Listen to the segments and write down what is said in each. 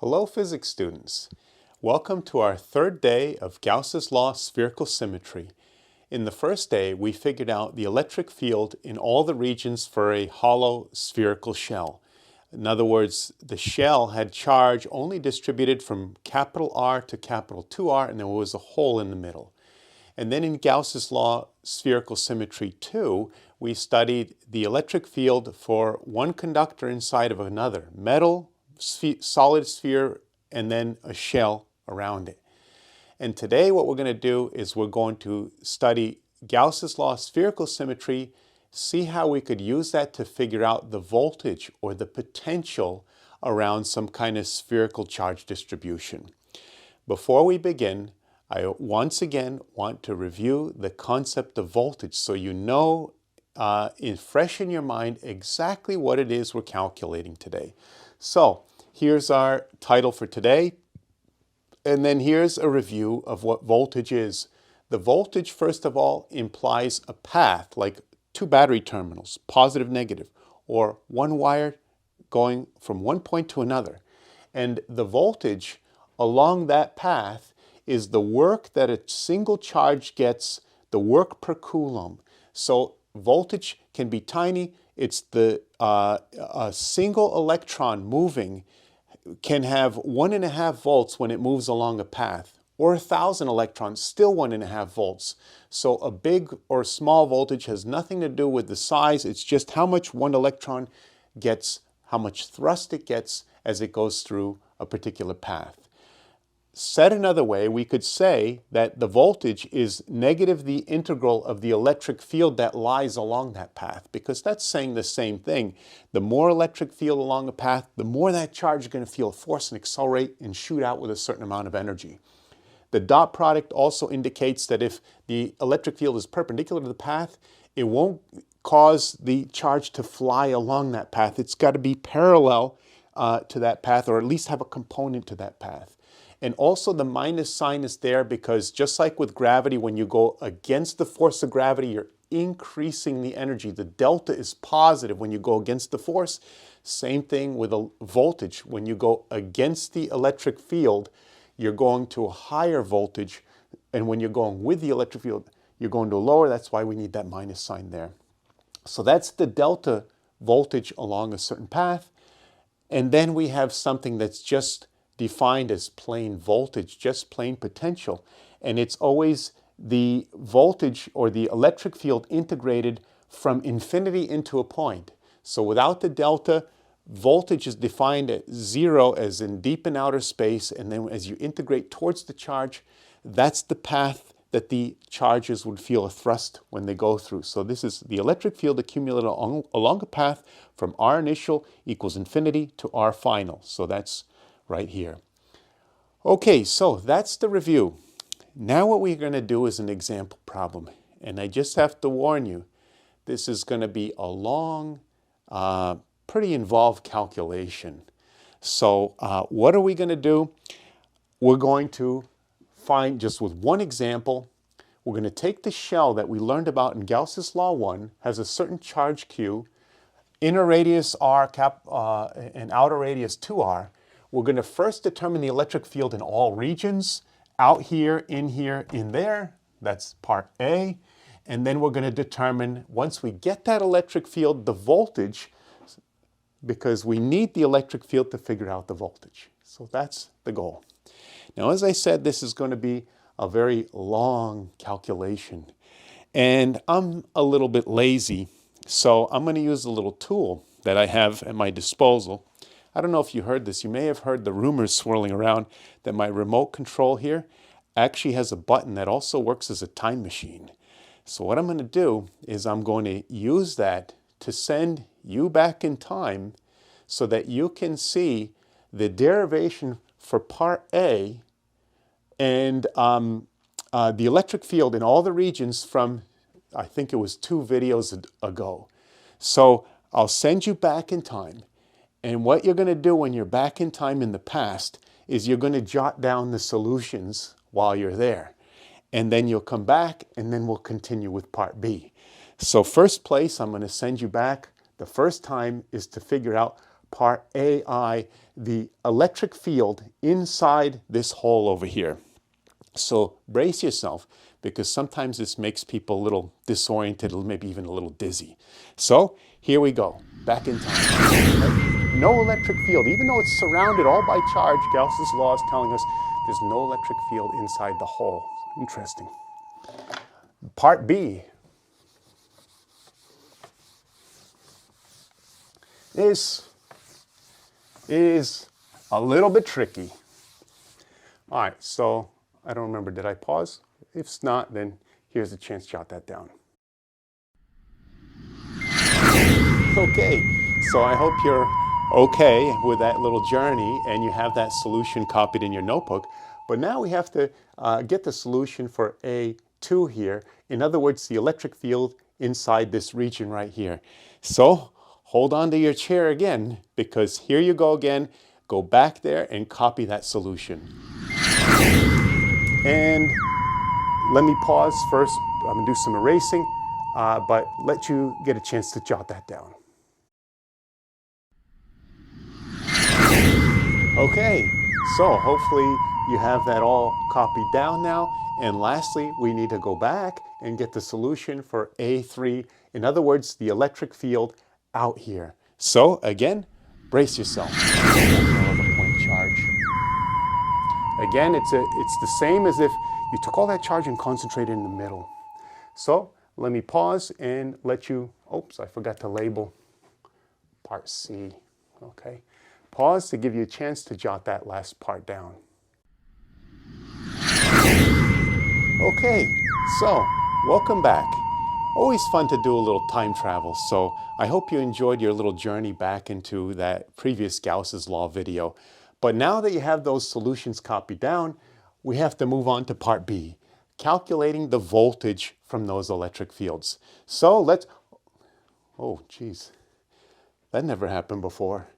Hello physics students. Welcome to our third day of Gauss's law spherical symmetry. In the first day we figured out the electric field in all the regions for a hollow spherical shell. In other words, the shell had charge only distributed from capital R to capital 2R, and there was a hole in the middle. And then in Gauss's law spherical symmetry 2, we studied the electric field for one conductor inside of another, metal, solid sphere, and then a shell around it. And today what we're going to do is we're going to study Gauss's law spherical symmetry, see how we could use that to figure out the voltage or the potential around some kind of spherical charge distribution. Before we begin, I once again want to review the concept of voltage so you know fresh in your mind exactly what it is we're calculating today. So here's our title for today, and then here's a review of what voltage is. The voltage, first of all, implies a path, like two battery terminals, positive, negative, or one wire going from one point to another. And the voltage along that path is the work that a single charge gets, the work per coulomb. So voltage can be tiny. It's a single electron moving can have 1.5 volts when it moves along a path, or 1,000 electrons, still 1.5 volts. So a big or small voltage has nothing to do with the size. It's just how much one electron gets, how much thrust it gets as it goes through a particular path. Said another way, we could say that the voltage is negative the integral of the electric field that lies along that path, because that's saying the same thing. The more electric field along a path, the more that charge is going to feel a force and accelerate and shoot out with a certain amount of energy. The dot product also indicates that if the electric field is perpendicular to the path, it won't cause the charge to fly along that path. It's got to be parallel to that path, or at least have a component to that path. And also the minus sign is there because just like with gravity, when you go against the force of gravity, you're increasing the energy. The delta is positive when you go against the force. Same thing with a voltage. When you go against the electric field, you're going to a higher voltage. And when you're going with the electric field, you're going to a lower. That's why we need that minus sign there. So that's the delta voltage along a certain path. And then we have something that's just defined as plain voltage, just plain potential. And it's always the voltage or the electric field integrated from infinity into a point. So without the delta, voltage is defined at 0 as in deep in outer space, and then as you integrate towards the charge, that's the path that the charges would feel a thrust when they go through. So this is the electric field accumulated along a path from R initial equals infinity to R final. So that's right here. Okay, so that's the review. Now what we're going to do is an example problem. And I just have to warn you, this is going to be a long, pretty involved calculation. So what are we going to do? We're going to find, just with one example, we're going to take the shell that we learned about in Gauss's law 1, has a certain charge Q, inner radius R and outer radius 2R. We're going to first determine the electric field in all regions, out here, in there. That's part A. And then we're going to determine, once we get that electric field, the voltage, because we need the electric field to figure out the voltage. So that's the goal. Now, as I said, this is going to be a very long calculation. And I'm a little bit lazy, so I'm going to use a little tool that I have at my disposal. I don't know if you heard this. You may have heard the rumors swirling around that my remote control here actually has a button that also works as a time machine. So what I'm going to do is I'm going to use that to send you back in time so that you can see the derivation for part A and the electric field in all the regions from, I think it was 2 videos ago. So I'll send you back in time. And what you're going to do when you're back in time in the past is you're going to jot down the solutions while you're there. And then you'll come back and then we'll continue with part B. So first place, I'm going to send you back. The first time is to figure out part AI, the electric field inside this hole over here. So brace yourself, because sometimes this makes people a little disoriented, maybe even a little dizzy. So here we go, back in time. No electric field, even though it's surrounded all by charge. Gauss's law is telling us there's no electric field inside the hole. Interesting. Part B is a little bit tricky. All right, so I don't remember, did I pause? If not, then here's a chance to jot that down. Okay, so I hope you're okay with that little journey and you have that solution copied in your notebook. But now we have to get the solution for A2 here. In other words, the electric field inside this region right here. So hold on to your chair again, because here you go again. Go back there and copy that solution. And let me pause first. I'm going to do some erasing, but let you get a chance to jot that down. Okay, so hopefully you have that all copied down now. And lastly, we need to go back and get the solution for A3. In other words, the electric field out here. So again, brace yourself. The point charge. Again, it's the same as if you took all that charge and concentrated in the middle. So let me pause and let you, oops, I forgot to label part C. Okay. Pause to give you a chance to jot that last part down. Okay, so welcome back. Always fun to do a little time travel, so I hope you enjoyed your little journey back into that previous Gauss's law video. But now that you have those solutions copied down, we have to move on to part B, calculating the voltage from those electric fields. So let's, oh geez, that never happened before.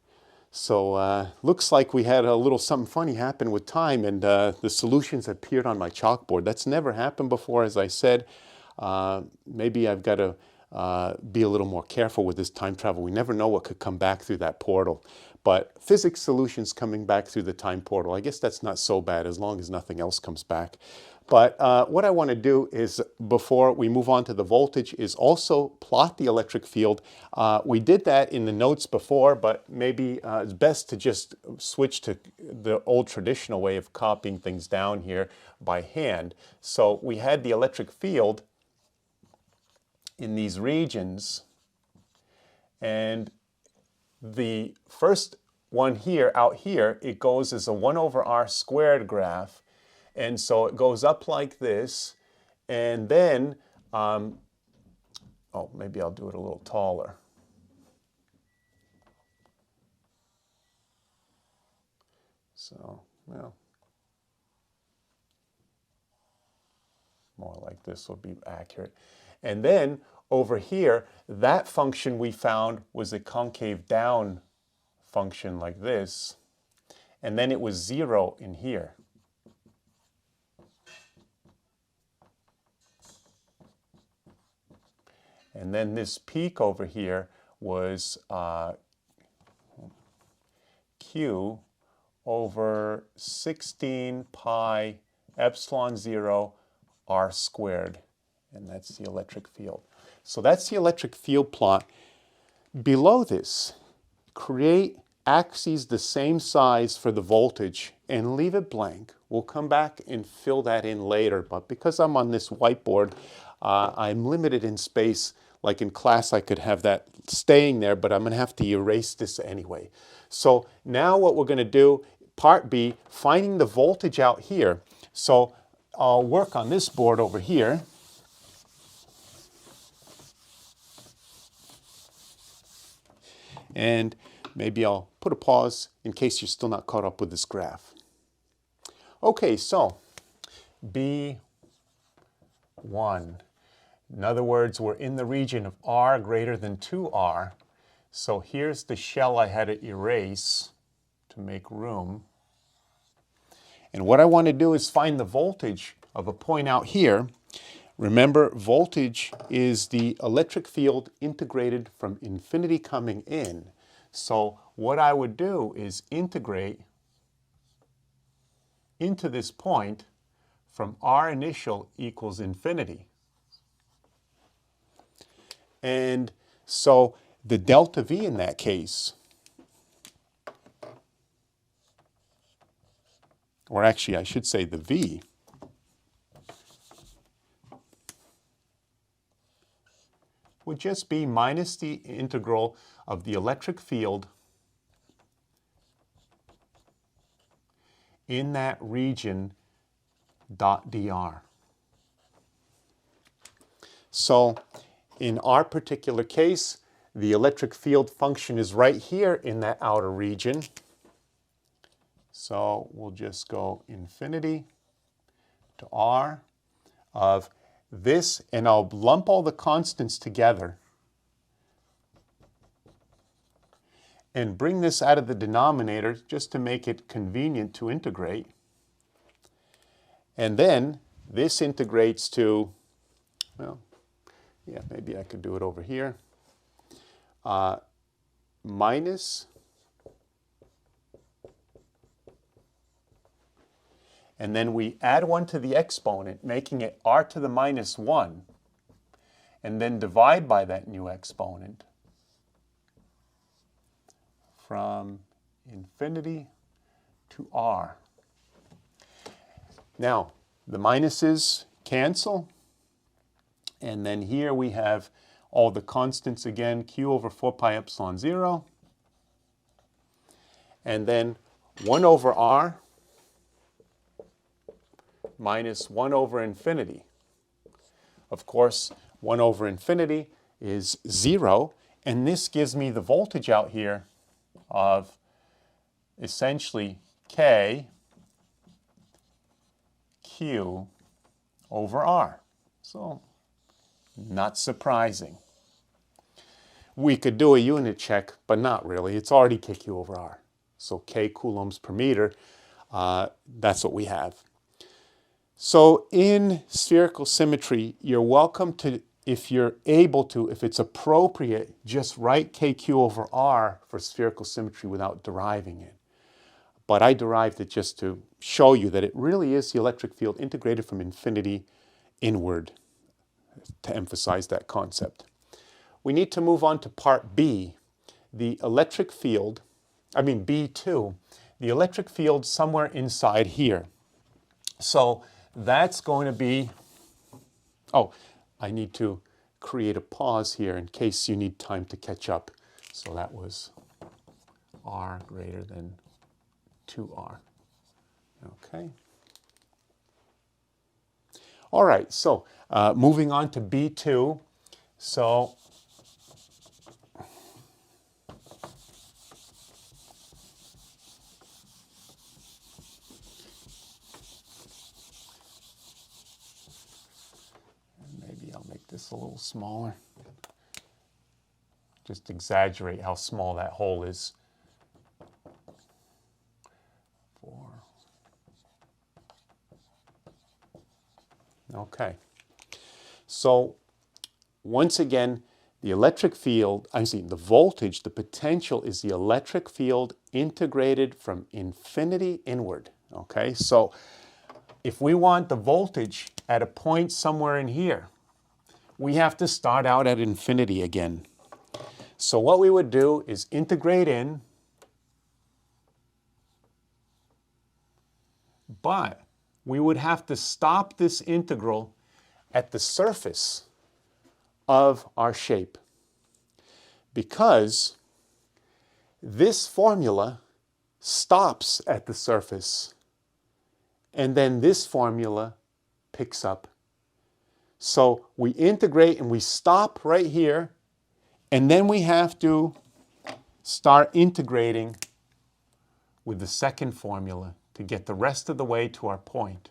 So looks like we had a little something funny happen with time, and the solutions appeared on my chalkboard. That's never happened before, as I said. Maybe I've got to be a little more careful with this time travel. We never know what could come back through that portal. But physics solutions coming back through the time portal, I guess that's not so bad as long as nothing else comes back. But what I want to do is, before we move on to the voltage, is also plot the electric field. We did that in the notes before, but maybe it's best to just switch to the old traditional way of copying things down here by hand. So we had the electric field in these regions, and the first one here, out here, it goes as a 1 over r squared graph. And so it goes up like this, and then, oh, maybe I'll do it a little taller. So, well, more like this will be accurate. And then over here, that function we found was a concave down function like this, and then it was 0 in here. And then this peak over here was Q over 16 pi epsilon 0 r squared. And that's the electric field. So that's the electric field plot. Below this, create axes the same size for the voltage and leave it blank. We'll come back and fill that in later, but because I'm on this whiteboard, I'm limited in space. Like in class, I could have that staying there, but I'm going to have to erase this anyway. So now what we're going to do, part B, finding the voltage out here. So I'll work on this board over here. And maybe I'll put a pause in case you're still not caught up with this graph. Okay, so B1. In other words, we're in the region of r greater than 2r. So here's the shell I had to erase to make room. And what I want to do is find the voltage of a point out here. Remember, voltage is the electric field integrated from infinity coming in. So what I would do is integrate into this point from r initial equals infinity. And so the delta v in that case, or actually I should say the v, would just be minus the integral of the electric field in that region dot dr. So in our particular case, the electric field function is right here in that outer region. So we'll just go infinity to r of this, and I'll lump all the constants together and bring this out of the denominator just to make it convenient to integrate. And then this integrates to, well, yeah, maybe I could do it over here, minus, and then we add 1 to the exponent, making it r to the minus 1, and then divide by that new exponent from infinity to r. Now, the minuses cancel, and then here we have all the constants again, q over 4 pi epsilon 0, and then 1 over r minus 1 over infinity. Of course, 1 over infinity is 0, and this gives me the voltage out here of essentially k q over r. So, not surprising. We could do a unit check, but not really. It's already kq over r. So k coulombs per meter, that's what we have. So in spherical symmetry, you're welcome to, if you're able to, if it's appropriate, just write kq over r for spherical symmetry without deriving it. But I derived it just to show you that it really is the electric field integrated from infinity inward, to emphasize that concept. We need to move on to part B, the electric field, B2, the electric field somewhere inside here. So that's going to be, oh, I need to create a pause here in case you need time to catch up. So that was r greater than 2r. Okay. All right, so moving on to B2. So maybe I'll make this a little smaller. Just exaggerate how small that hole is. 4. Okay. So once again, the electric field, the voltage, the potential is the electric field integrated from infinity inward. Okay, so if we want the voltage at a point somewhere in here, we have to start out at infinity again. So what we would do is integrate in, but we would have to stop this integral at the surface of our shape, because this formula stops at the surface and then this formula picks up. So we integrate and we stop right here, and then we have to start integrating with the second formula to get the rest of the way to our point.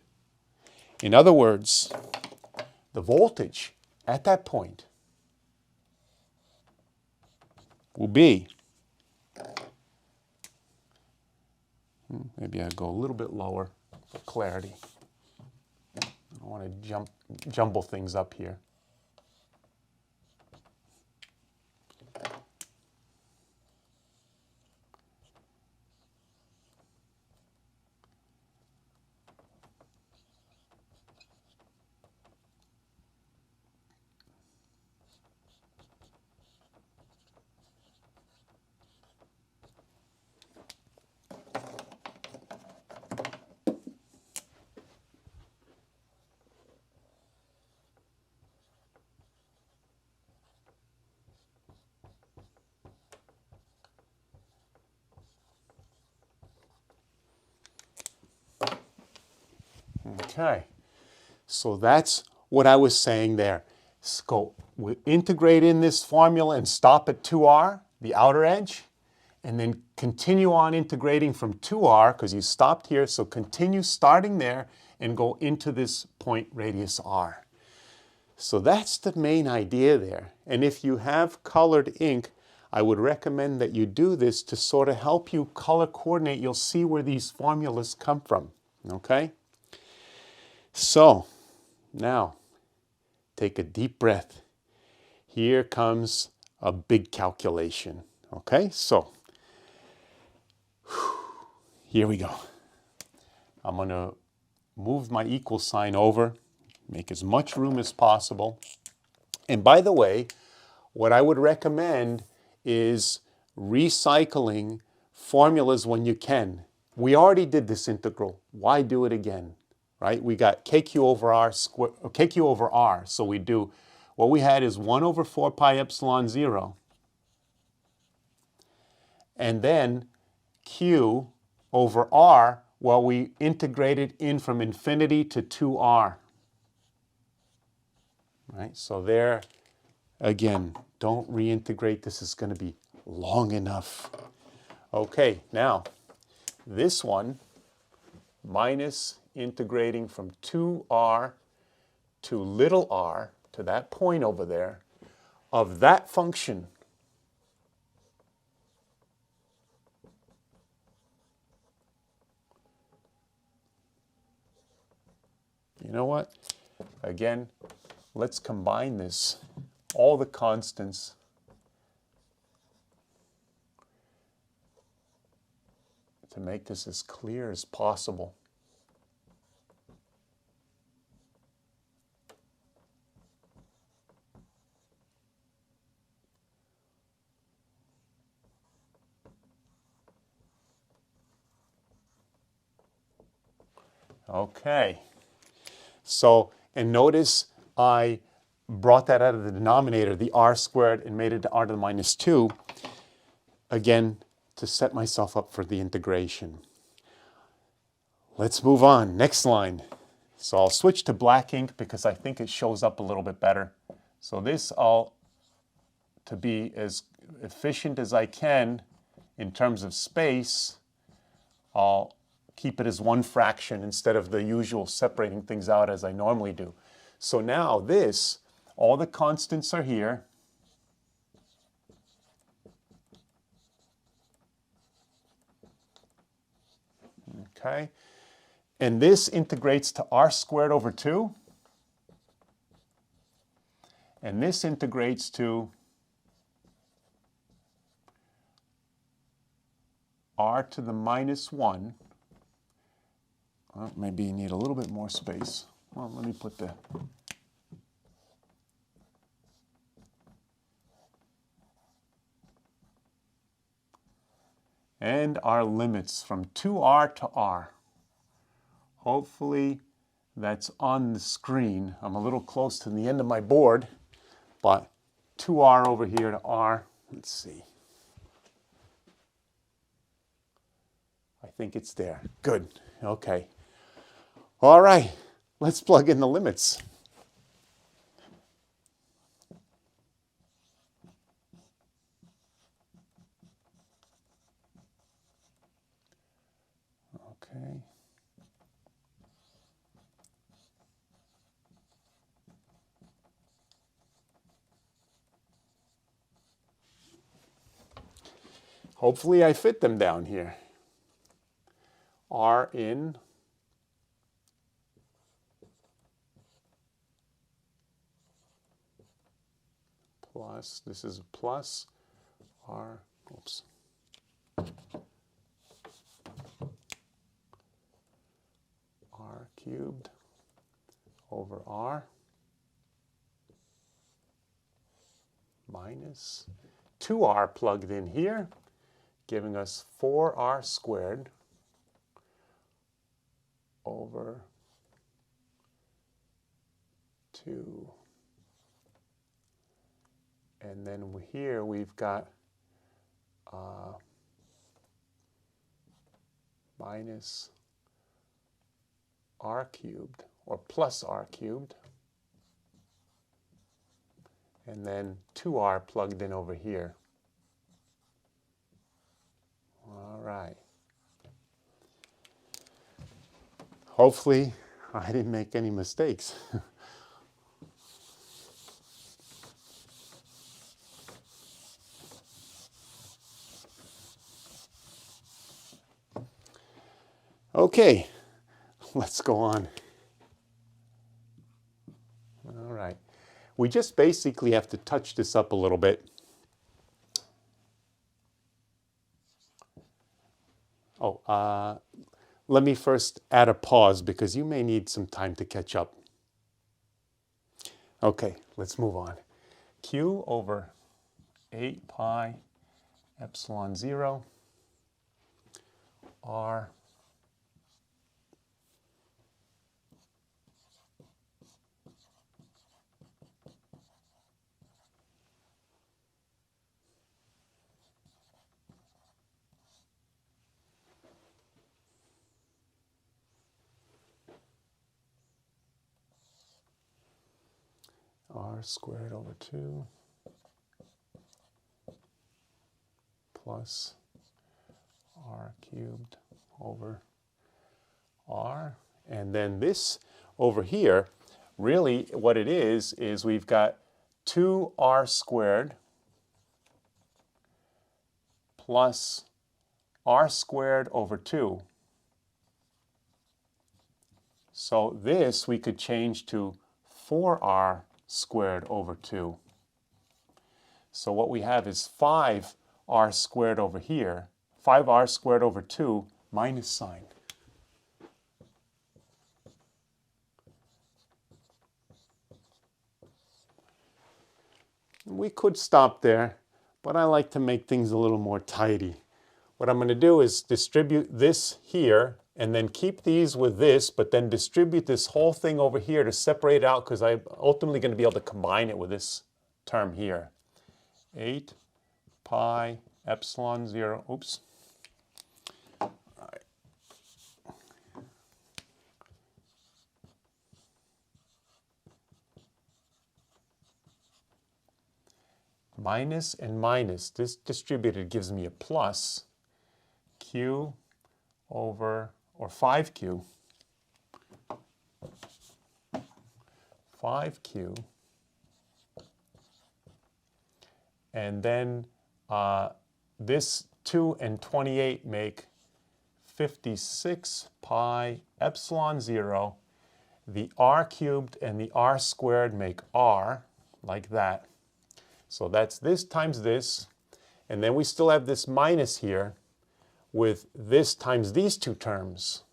In other words, the voltage at that point will be, maybe I'll go a little bit lower for clarity. I don't want to jumble things up here. Okay, so that's what I was saying there. So we integrate in this formula and stop at 2r, the outer edge, and then continue on integrating from 2r, because you stopped here, so continue starting there and go into this point radius r. So that's the main idea there. And if you have colored ink, I would recommend that you do this to sort of help you color coordinate. You'll see where these formulas come from, okay? So now take a deep breath. Here comes a big calculation, okay? So here we go. I'm going to move my equal sign over, make as much room as possible. And by the way, what I would recommend is recycling formulas when you can. We already did this integral. Why do it again? Right? We got kq over r square, kq over r. So we do, what we had is 1 over 4 pi epsilon 0. And then q over r, well, we integrated in from infinity to 2r. Right? So there, again, don't reintegrate. This is going to be long enough. Okay, now this one, minus integrating from 2r to little r, to that point over there, of that function. You know what? Again, let's combine this, all the constants, to make this as clear as possible. Okay. So, and notice I brought that out of the denominator, the r squared, and made it to r to the minus 2, again, to set myself up for the integration. Let's move on. Next line. So I'll switch to black ink because I think it shows up a little bit better. So this, to be as efficient as I can in terms of space, I'll keep it as one fraction instead of the usual separating things out as I normally do. So now this, all the constants are here. Okay. And this integrates to r squared over 2. And this integrates to r to the minus 1. Well, maybe you need a little bit more space. Well, let me put the... And our limits from 2r to r. Hopefully that's on the screen. I'm a little close to the end of my board, but 2r over here to r. Let's see. I think it's there. Good. Okay. All right. Let's plug in the limits. Okay. Hopefully I fit them down here. R in plus, this is a plus, R, oops. R cubed over R minus 2R plugged in here, giving us 4R squared over 2. And then here we've got minus r cubed, or plus r cubed. And then 2r plugged in over here. All right. Hopefully, I didn't make any mistakes. Okay, let's go on. All right. We just basically have to touch this up a little bit. Oh, let me first add a pause because you may need some time to catch up. Okay, let's move on. Q over 8 pi epsilon 0 r r squared over 2 plus r cubed over r. And then this over here, really what it is we've got 2r squared plus r squared over 2. So this we could change to 4r squared over 2. So what we have is 5r squared over here, 5r squared over 2 minus sign. We could stop there, but I like to make things a little more tidy. What I'm going to do is distribute this here and then keep these with this, but then distribute this whole thing over here to separate it out because I'm ultimately going to be able to combine it with this term here. 8 pi epsilon 0, oops. All right. Minus and minus, this distributed gives me a plus q over, or 5q, 5q, and then this 2 and 28 make 56 pi epsilon 0. The r cubed and the r squared make r, like that. So that's this times this, and then we still have this minus here with this times these two terms.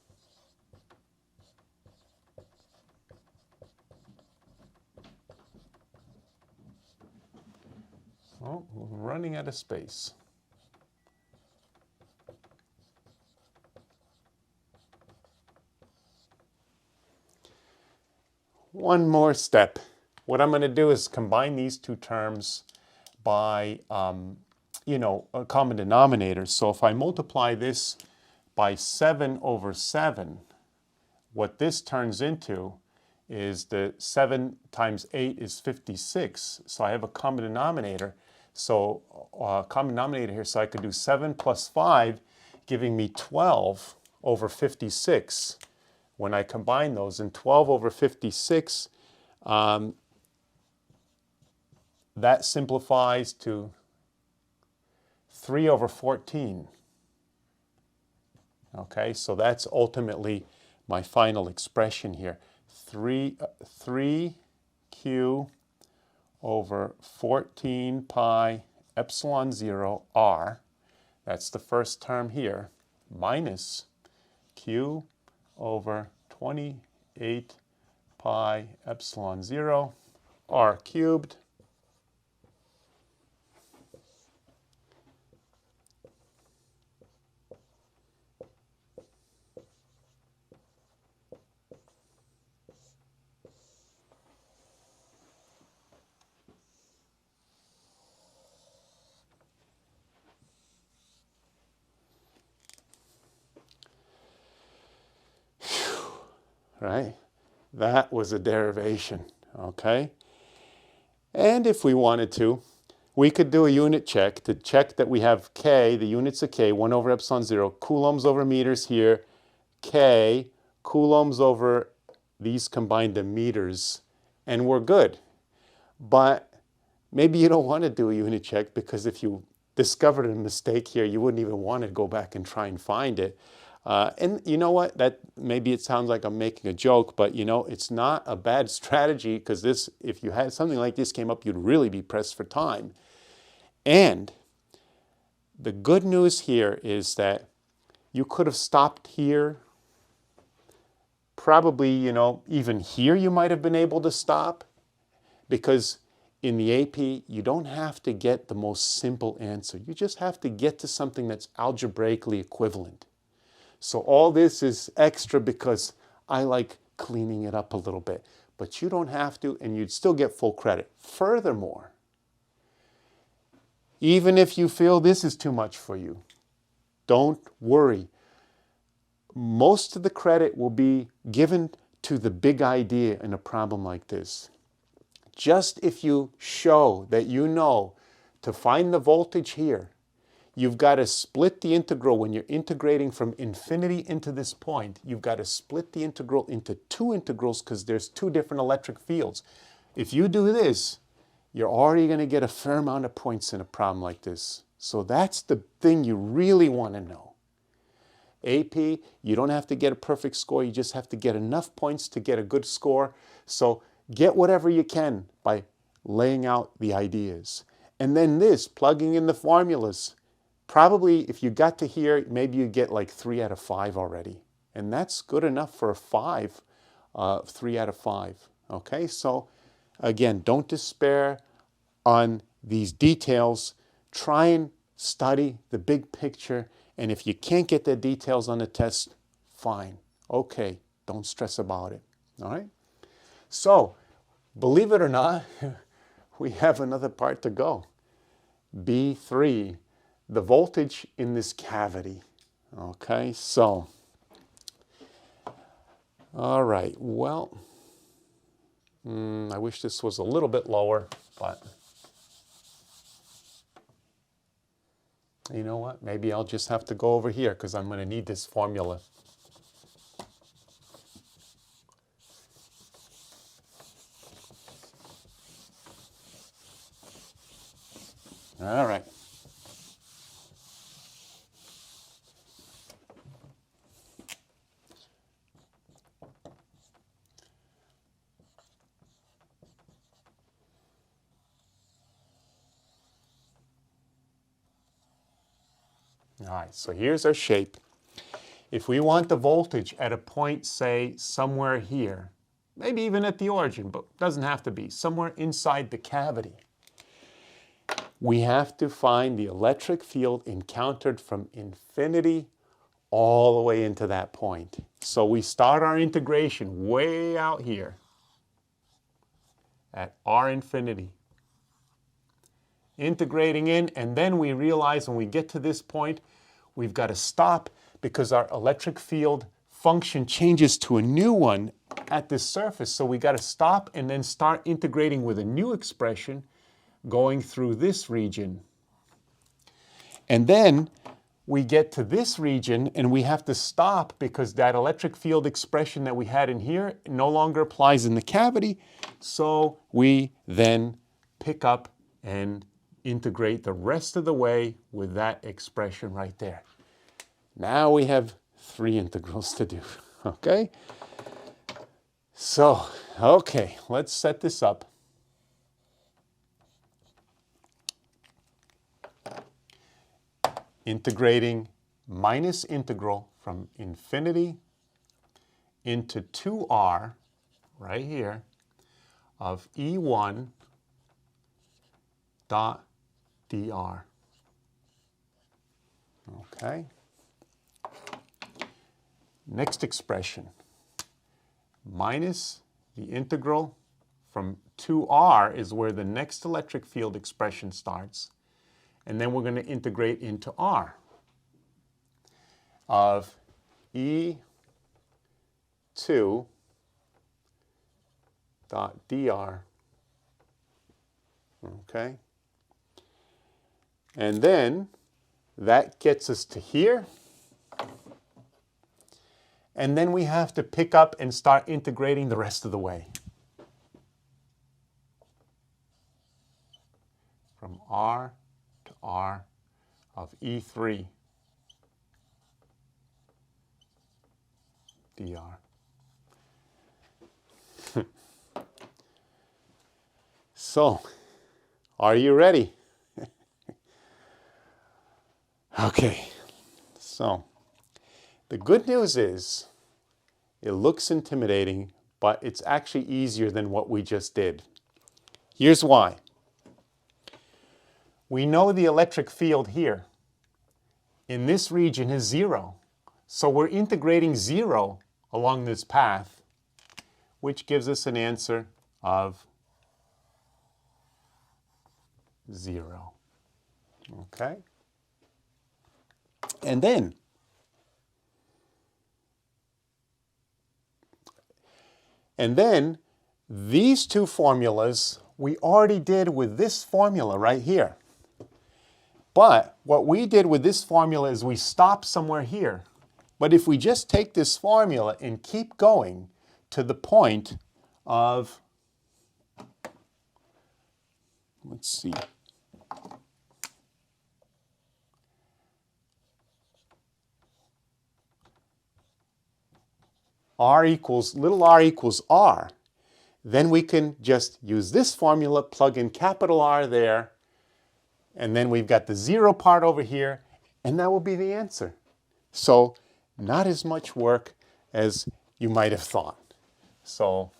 Oh, we're running out of space. One more step. What I'm going to do is combine these two terms by, a common denominator. So if I multiply this by 7 over 7, what this turns into is the 7 times 8 is 56. So I have a common denominator. So common denominator here, so I could do 7 plus 5, giving me 12 over 56. When I combine those, and 12 over 56, that simplifies to 3 over 14. Okay, so that's ultimately my final expression here. 3q over 14 pi epsilon 0 r, that's the first term here, minus q over 28 pi epsilon 0 r cubed right? That was a derivation, okay? And if we wanted to, we could do a unit check to check that we have K, the units of K, 1 over epsilon 0, coulombs over meters here, K, coulombs over these combined to meters, and we're good. But maybe you don't want to do a unit check because if you discovered a mistake here, you wouldn't even want to go back and try and find it. And you know what? That maybe it sounds like I'm making a joke, but you know, it's not a bad strategy because this, if you had something like this came up, you'd really be pressed for time. And the good news here is that you could have stopped here. Probably, you know, even here you might have been able to stop because in the AP, you don't have to get the most simple answer. You just have to get to something that's algebraically equivalent. So all this is extra because I like cleaning it up a little bit. But you don't have to, and you'd still get full credit. Furthermore, even if you feel this is too much for you, don't worry. Most of the credit will be given to the big idea in a problem like this. Just if you show that you know to find the voltage here, you've got to split the integral when you're integrating from infinity into this point. You've got to split the integral into two integrals because there's two different electric fields. If you do this, you're already going to get a fair amount of points in a problem like this. So that's the thing you really want to know. AP, you don't have to get a perfect score. You just have to get enough points to get a good score. So get whatever you can by laying out the ideas. And then this, plugging in the formulas. Probably if you got to here, maybe you get like 3 out of 5 already. And that's good enough for a 5, 3 out of 5. Okay, so again, don't despair on these details. Try and study the big picture. And if you can't get the details on the test, fine. Okay, don't stress about it. All right? So, believe it or not, we have another part to go. B3, the voltage in this cavity. Okay, so, all right, well, I wish this was a little bit lower, but you know what? Maybe I'll just have to go over here because I'm going to need this formula. All right. All right, so here's our shape. If we want the voltage at a point, say, somewhere here, maybe even at the origin, but doesn't have to be, somewhere inside the cavity, we have to find the electric field encountered from infinity all the way into that point. So we start our integration way out here at R infinity. Integrating in, and then we realize when we get to this point, we've got to stop because our electric field function changes to a new one at this surface. So we got to stop and then start integrating with a new expression going through this region. And then we get to this region and we have to stop because that electric field expression that we had in here no longer applies in the cavity. So we then pick up and integrate the rest of the way with that expression right there. Now we have 3 integrals to do, okay? So, okay, let's set this up. Integrating minus integral from infinity into 2r, right here, of E1 dot dr. Okay. Next expression, minus the integral from 2r is where the next electric field expression starts. And then we're going to integrate into r of E2 dot dr. Okay? And then that gets us to here. And then we have to pick up and start integrating the rest of the way. From r to r of E3 dr. So, are you ready? Okay, so the good news is it looks intimidating, but it's actually easier than what we just did. Here's why. We know the electric field here in this region is 0. So we're integrating 0 along this path, which gives us an answer of 0. Okay? And then these two formulas we already did with this formula right here. But what we did with this formula is we stopped somewhere here. But if we just take this formula and keep going to the point of, let's see, little r equals r, then we can just use this formula, plug in capital R there, and then we've got the 0 part over here, and that will be the answer. So not as much work as you might have thought. So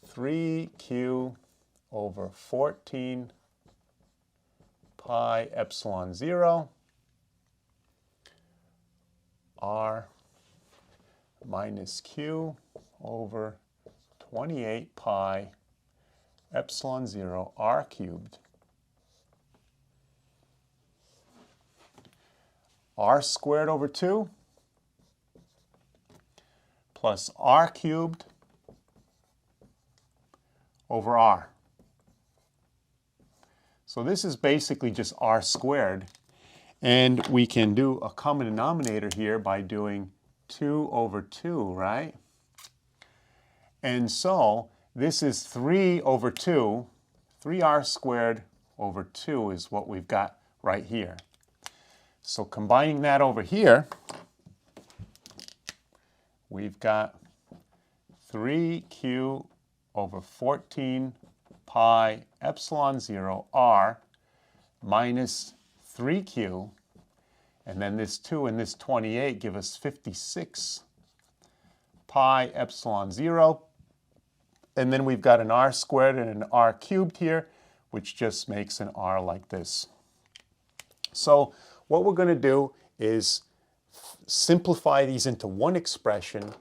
3q over 14 pi epsilon 0 r minus q over 28 pi epsilon 0 r cubed r squared over 2 plus r cubed over r. So this is basically just r squared. And we can do a common denominator here by doing 2 over 2, right? And so this is 3 over 2. 3r squared over 2 is what we've got right here. So combining that over here, we've got 3q over 14 pi epsilon 0 r minus 3q, and then this 2 and this 28 give us 56 pi epsilon 0, and then we've got an r squared and an r cubed here, which just makes an r like this. So what we're going to do is simplify these into one expression,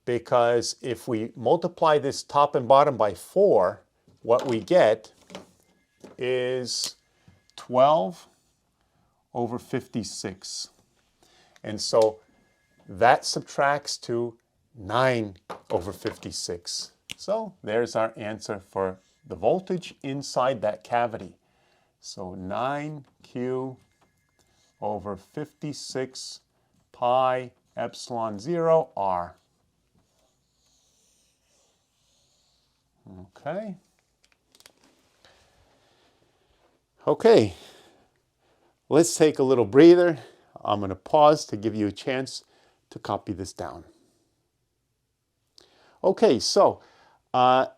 because if we multiply this top and bottom by 4, what we get is 12 over 56. And so that subtracts to 9 over 56. So there's our answer for the voltage inside that cavity. So 9q over 56 pi epsilon 0 r. Okay. Okay. Let's take a little breather. I'm going to pause to give you a chance to copy this down. Okay, so I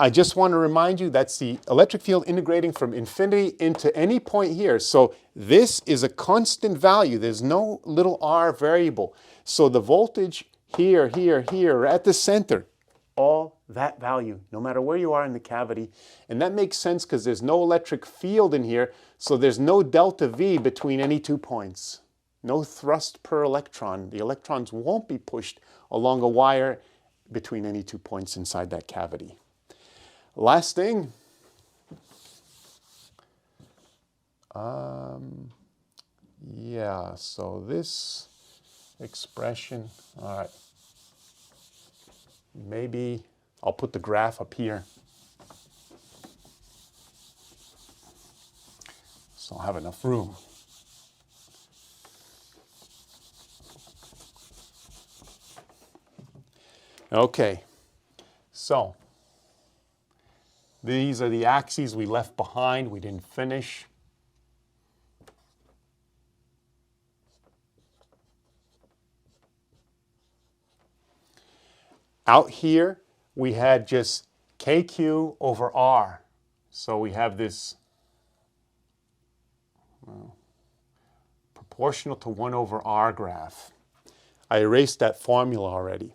just want to remind you that's the electric field integrating from infinity into any point here. So this is a constant value. There's no little r variable. So the voltage here, here, here, at the center, all that value, no matter where you are in the cavity. And that makes sense because there's no electric field in here, so there's no delta V between any 2 points. No thrust per electron. The electrons won't be pushed along a wire between any 2 points inside that cavity. Last thing. Yeah, so this expression, all right. maybe I'll put the graph up here. So I'll have enough room. Okay, so these are the axes we left behind, we didn't finish. Out here, we had just KQ over R. So we have this proportional to 1 over R graph. I erased that formula already.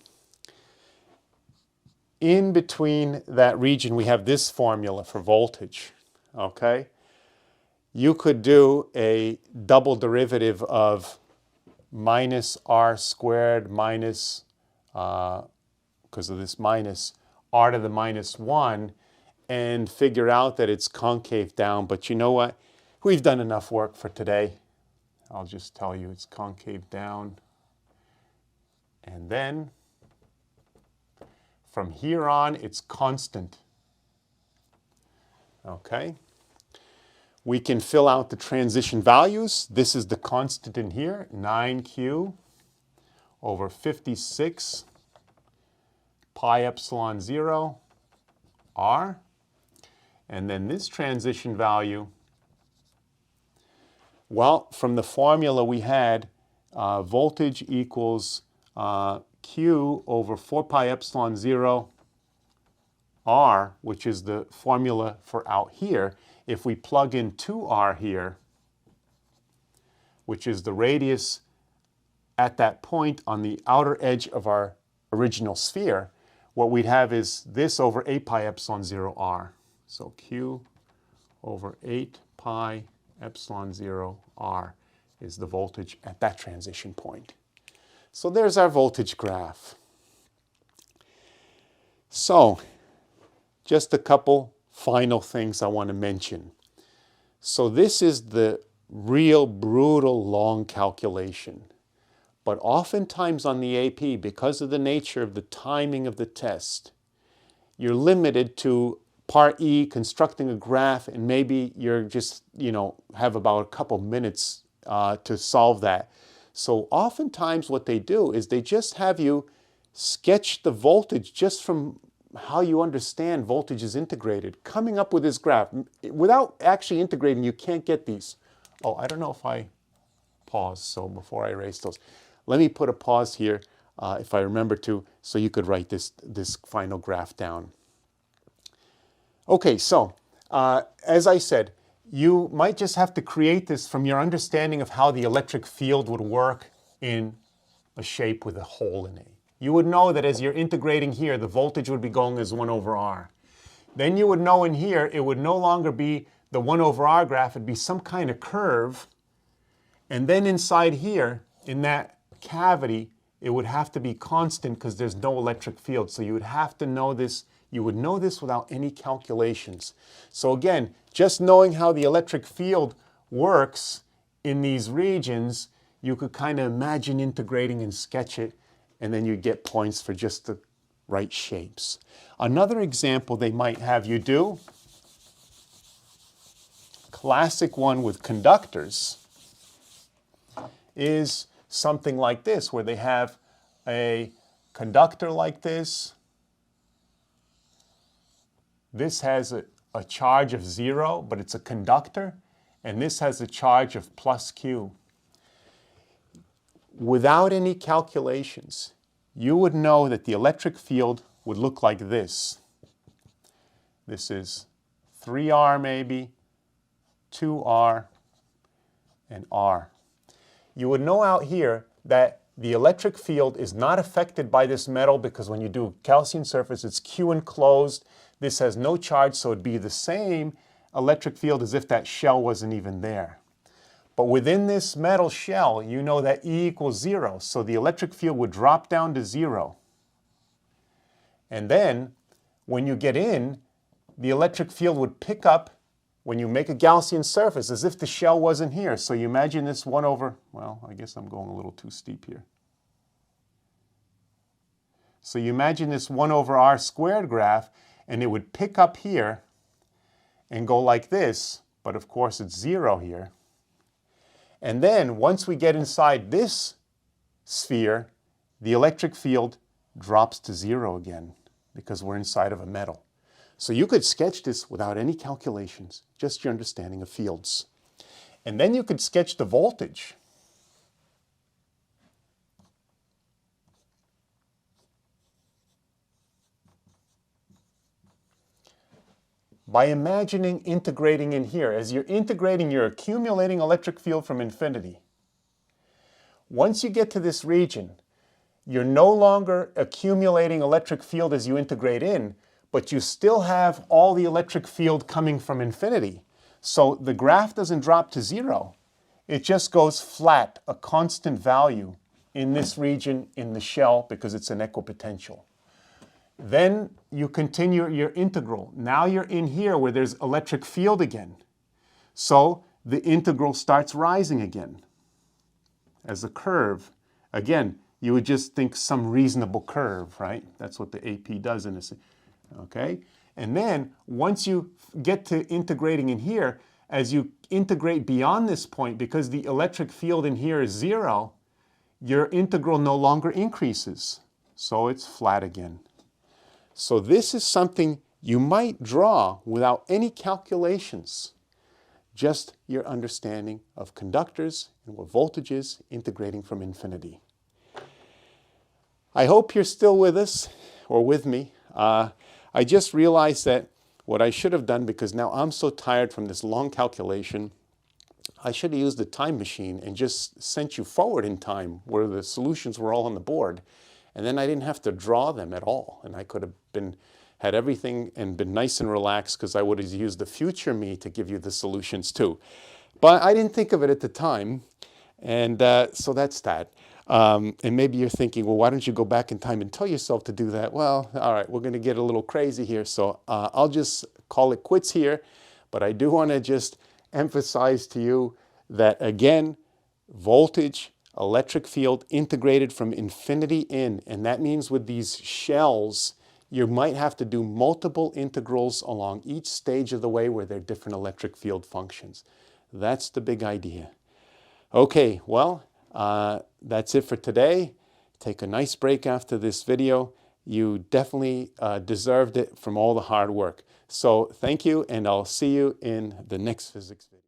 In between that region, we have this formula for voltage, okay? You could do a double derivative of minus R squared minus, because of this minus, R to the minus 1, and figure out that it's concave down. But you know what? We've done enough work for today. I'll just tell you it's concave down. And then from here on, it's constant. Okay? We can fill out the transition values. This is the constant in here, 9Q over 56 pi epsilon 0 R. And then this transition value, well, from the formula we had, voltage equals Q over 4 pi epsilon 0 R, which is the formula for out here. If we plug in 2R here, which is the radius at that point on the outer edge of our original sphere, what we'd have is this over 8 pi epsilon 0 R. So Q over 8 pi epsilon 0 R is the voltage at that transition point. So there's our voltage graph. So just a couple final things I want to mention. So this is the real brutal long calculation. But oftentimes on the AP, because of the nature of the timing of the test, you're limited to part E, constructing a graph, and maybe you're just, have about a couple minutes to solve that. So oftentimes what they do is they just have you sketch the voltage just from how you understand voltage is integrated, coming up with this graph. Without actually integrating, you can't get these. Oh, I don't know if I pause, so before I erase those. Let me put a pause here, if I remember to, so you could write this final graph down. Okay, so as I said, you might just have to create this from your understanding of how the electric field would work in a shape with a hole in it. You would know that as you're integrating here, the voltage would be going as 1 over R. Then you would know in here, it would no longer be the 1 over R graph, it'd be some kind of curve. And then inside here, in that cavity, it would have to be constant because there's no electric field. So you would have to know this. You would know this without any calculations. So again, just knowing how the electric field works in these regions, you could kind of imagine integrating and sketch it, and then you get points for just the right shapes. Another example they might have you do, classic one with conductors, is something like this, where they have a conductor like this. This has a charge of 0, but it's a conductor, and this has a charge of plus Q. Without any calculations, you would know that the electric field would look like this. This is 3R maybe, 2R, and R. You would know out here that the electric field is not affected by this metal because when you do a calcium surface, it's Q enclosed. This has no charge, so it'd be the same electric field as if that shell wasn't even there. But within this metal shell, you know that E equals 0, so the electric field would drop down to 0. And then, when you get in, the electric field would pick up when you make a Gaussian surface as if the shell wasn't here. So you imagine this 1 over, well, I guess I'm going a little too steep here. So you imagine this 1 over r squared graph, and it would pick up here and go like this, but of course it's 0 here. And then once we get inside this sphere, the electric field drops to 0 again because we're inside of a metal. So you could sketch this without any calculations, just your understanding of fields. And then you could sketch the voltage. By imagining integrating in here. As you're integrating, you're accumulating electric field from infinity. Once you get to this region, you're no longer accumulating electric field as you integrate in, but you still have all the electric field coming from infinity. So the graph doesn't drop to 0. It just goes flat, a constant value in this region in the shell because it's an equipotential. Then you continue your integral. Now you're in here where there's electric field again. So the integral starts rising again as a curve. Again, you would just think some reasonable curve, right? That's what the AP does in this. Okay? And then once you get to integrating in here, as you integrate beyond this point, because the electric field in here is 0, your integral no longer increases. So it's flat again. So this is something you might draw without any calculations, just your understanding of conductors and what voltage is integrating from infinity. I hope you're still with us, or with me. I just realized that what I should have done, because now I'm so tired from this long calculation, I should have used the time machine and just sent you forward in time where the solutions were all on the board. And then I didn't have to draw them at all. And I could have had everything and been nice and relaxed because I would have used the future me to give you the solutions too. But I didn't think of it at the time. And so that's that. And maybe you're thinking, well, why don't you go back in time and tell yourself to do that? Well, all right, we're going to get a little crazy here. So I'll just call it quits here. But I do want to just emphasize to you that, again, voltage, electric field integrated from infinity in. And that means with these shells, you might have to do multiple integrals along each stage of the way where there are different electric field functions. That's the big idea. Okay, well, that's it for today. Take a nice break after this video. You definitely deserved it from all the hard work. So thank you, and I'll see you in the next physics video.